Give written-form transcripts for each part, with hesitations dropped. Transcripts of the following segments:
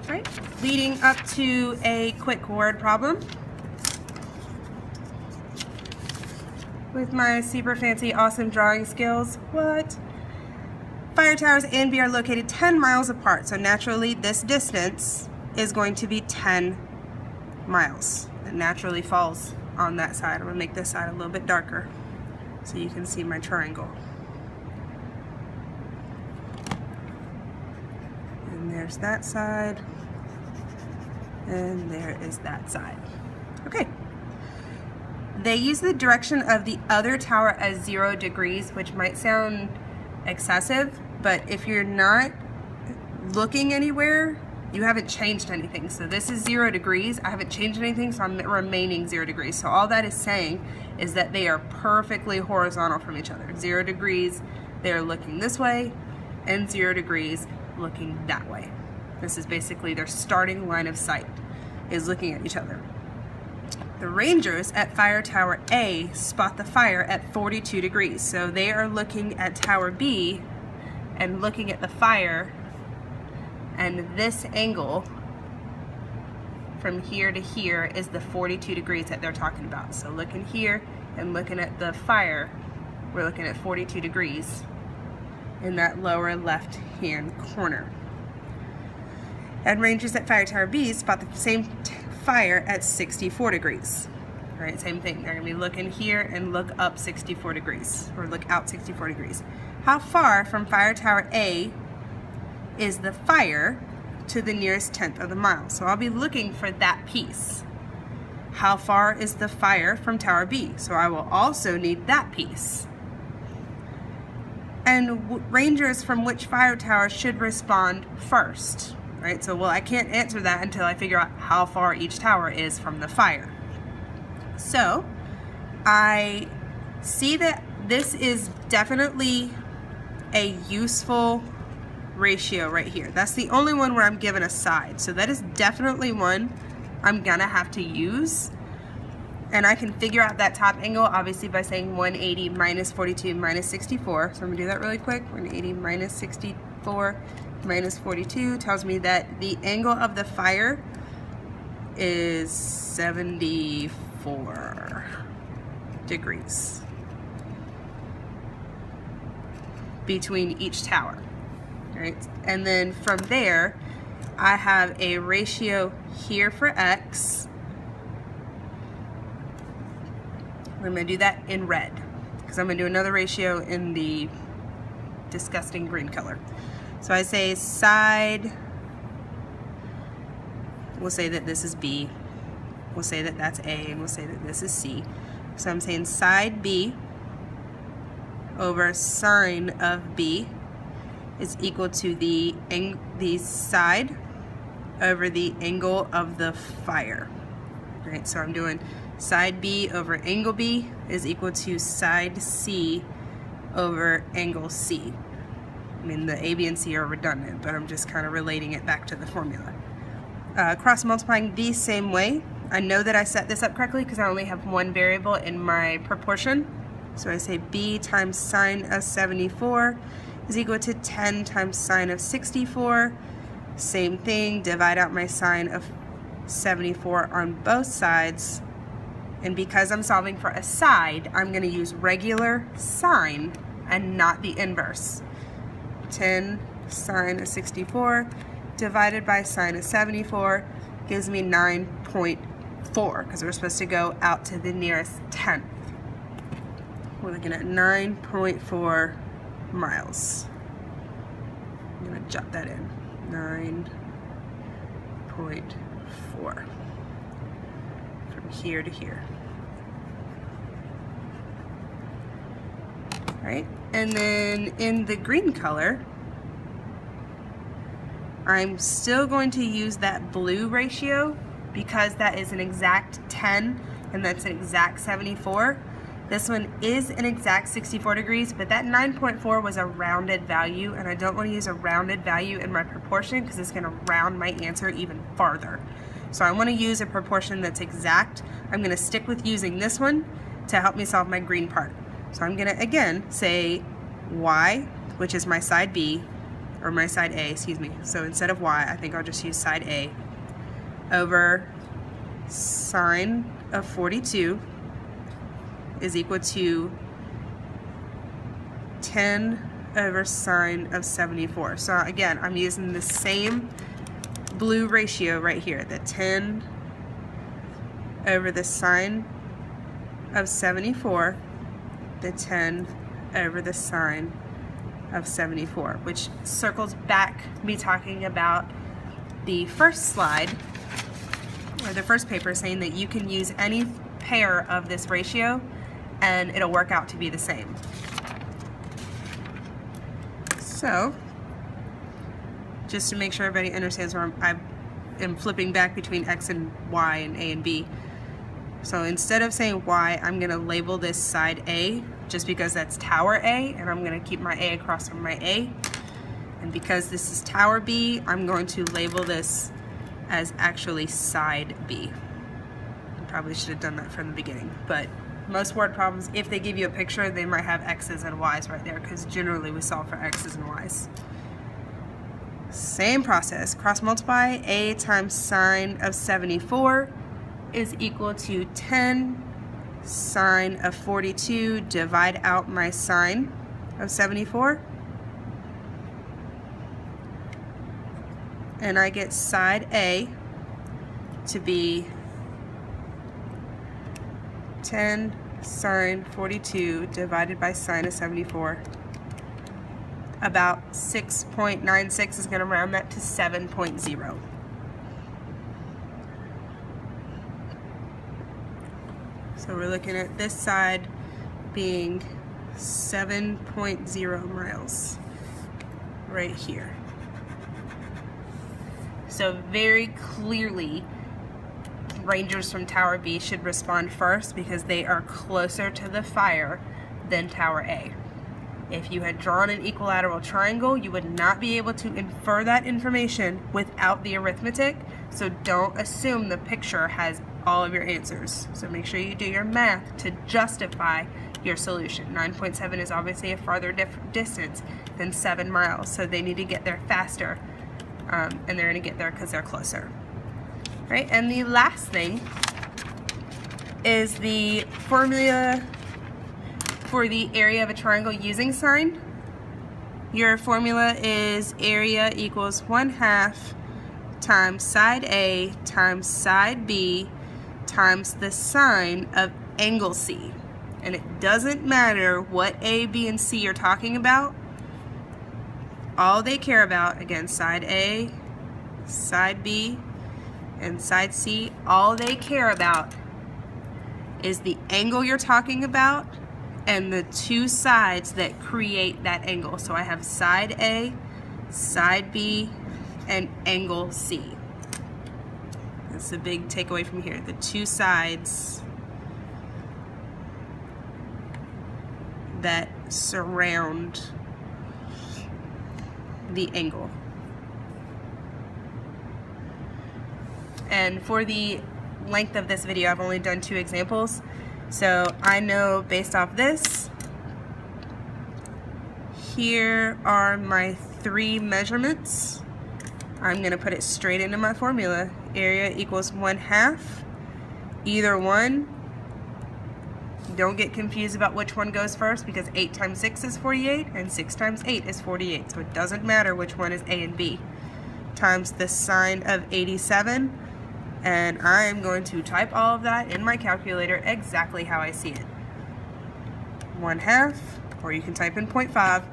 Right, leading up to a quick word problem with my super fancy awesome drawing skills. What? Fire towers A and B are located 10 miles apart, so naturally this distance is going to be 10 miles. It naturally falls on that side. I'm going to make this side a little bit darker so you can see my triangle. And there's that side. And there is that side. Okay. They use the direction of the other tower as 0 degrees, which might sound excessive, but if you're not looking anywhere, you haven't changed anything. So this is 0 degrees. I haven't changed anything, so I'm remaining 0 degrees. So all that is saying is that they are perfectly horizontal from each other. 0 degrees, they're looking this way, and 0 degrees looking that way. This is basically their starting line of sight, is looking at each other. The rangers at Fire Tower A spot the fire at 42 degrees. So they are looking at Tower B and looking at the fire, and this angle from here to here is the 42 degrees that they're talking about. So looking here and looking at the fire, we're looking at 42 degrees in that lower left hand corner. And rangers at Fire Tower B spot the same fire at 64 degrees. All right, same thing. They're going to be looking here and look up 64 degrees, or look out 64 degrees. How far from Fire Tower A is the fire to the nearest tenth of the mile? So I'll be looking for that piece. How far is the fire from Tower B? So I will also need that piece. And rangers from which fire tower should respond first? Right, so well, I can't answer that until I figure out how far each tower is from the fire. So I see that this is definitely a useful ratio right here. That's the only one where I'm given a side. So that is definitely one I'm gonna have to use. And I can figure out that top angle obviously by saying 180 minus 42 minus 64. So I'm gonna do that really quick. 180 minus 64 minus 42 tells me that the angle of the fire is 74 degrees between each tower, right? And then from there, I have a ratio here for X. I'm gonna do that in red because I'm gonna do another ratio in the disgusting green color. So I say side, we'll say that this is B, we'll say that that's A, and we'll say that this is C. So I'm saying side B over sine of B is equal to the side over the angle of the fire. Right, so I'm doing side B over angle B is equal to side C over angle C. I mean, the A, B, and C are redundant, but I'm just kind of relating it back to the formula. Cross multiplying the same way. I know that I set this up correctly because I only have one variable in my proportion. So I say B times sine of 74 is equal to 10 times sine of 64. Same thing, divide out my sine of 74 on both sides. And because I'm solving for a side, I'm going to use regular sine and not the inverse. 10 sine of 64 divided by sine of 74 gives me 9.4 because we're supposed to go out to the nearest tenth. We're looking at 9.4 miles. I'm going to jot that in. 9.4 from here to here. Right? And then in the green color, I'm still going to use that blue ratio because that is an exact 10 and that's an exact 74. This one is an exact 64 degrees, but that 9.4 was a rounded value, and I don't want to use a rounded value in my proportion because it's going to round my answer even farther. So I want to use a proportion that's exact. I'm going to stick with using this one to help me solve my green part. So I'm going to, again, say y, which is my side B, or my side A, excuse me. So instead of y, I think I'll just use side A over sine of 42 is equal to 10 over sine of 74. So again, I'm using the same blue ratio right here, the 10 over the sine of 74, the 10 over the sine of 74, which circles back me talking about the first slide, or the first paper, saying that you can use any pair of this ratio and it'll work out to be the same. So, just to make sure everybody understands where I am flipping back between x and y and a and b. So instead of saying y, I'm going to label this side A, just because that's tower A, and I'm going to keep my A across from my A. And because this is tower B, I'm going to label this as actually side B. I probably should have done that from the beginning, but most word problems, if they give you a picture, they might have x's and y's right there, because generally we solve for x's and y's. Same process, cross multiply. A times sine of 74 is equal to 10 sine of 42, divide out my sine of 74, and I get side A to be 10 sine 42 divided by sine of 74. About 6.96 is going to round that to 7.0. So we're looking at this side being 7.0 miles right here. So very clearly, Rangers from Tower B should respond first because they are closer to the fire than Tower A. If you had drawn an equilateral triangle, you would not be able to infer that information without the arithmetic, so don't assume the picture has all of your answers. So make sure you do your math to justify your solution. 9.7 is obviously a farther distance than 7 miles, so they need to get there faster, and they're going to get there because they're closer. Right? And the last thing is the formula for the area of a triangle using sine. Your formula is area equals 1/2 times side A times side B times the sine of angle C. And it doesn't matter what A, B, and C you're talking about. All they care about, again, side A, side B, and side C, all they care about is the angle you're talking about and the two sides that create that angle. So I have side A, side B, and angle C. That's the big takeaway from here. The two sides that surround the angle. And for the length of this video, I've only done 2 examples. So I know based off this, here are my 3 measurements. I'm going to put it straight into my formula. Area equals 1/2. Either one. Don't get confused about which one goes first, because 8 times 6 is 48 and 6 times 8 is 48. So it doesn't matter which one is A and B. Times the sine of 87. And I'm going to type all of that in my calculator exactly how I see it. 1/2, or you can type in 0.5,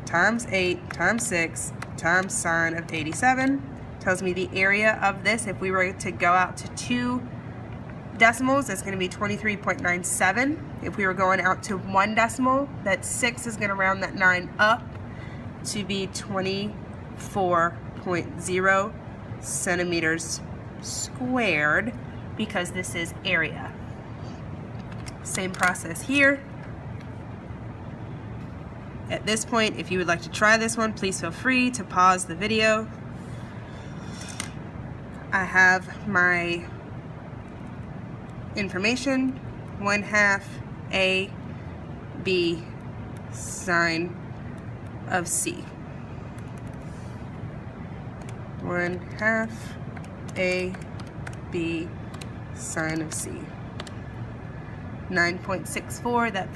times 8 times 6 times sine of 87 tells me the area of this. If we were to go out to 2 decimals, that's going to be 23.97. If we were going out to 1 decimal, that 6 is going to round that 9 up to be 24.0 centimeters squared, because this is area. Same process here. At this point, if you would like to try this one, please feel free to pause the video. I have my information, 1/2 A, B, sine of C. 1/2 AB sine of C. 9.64, that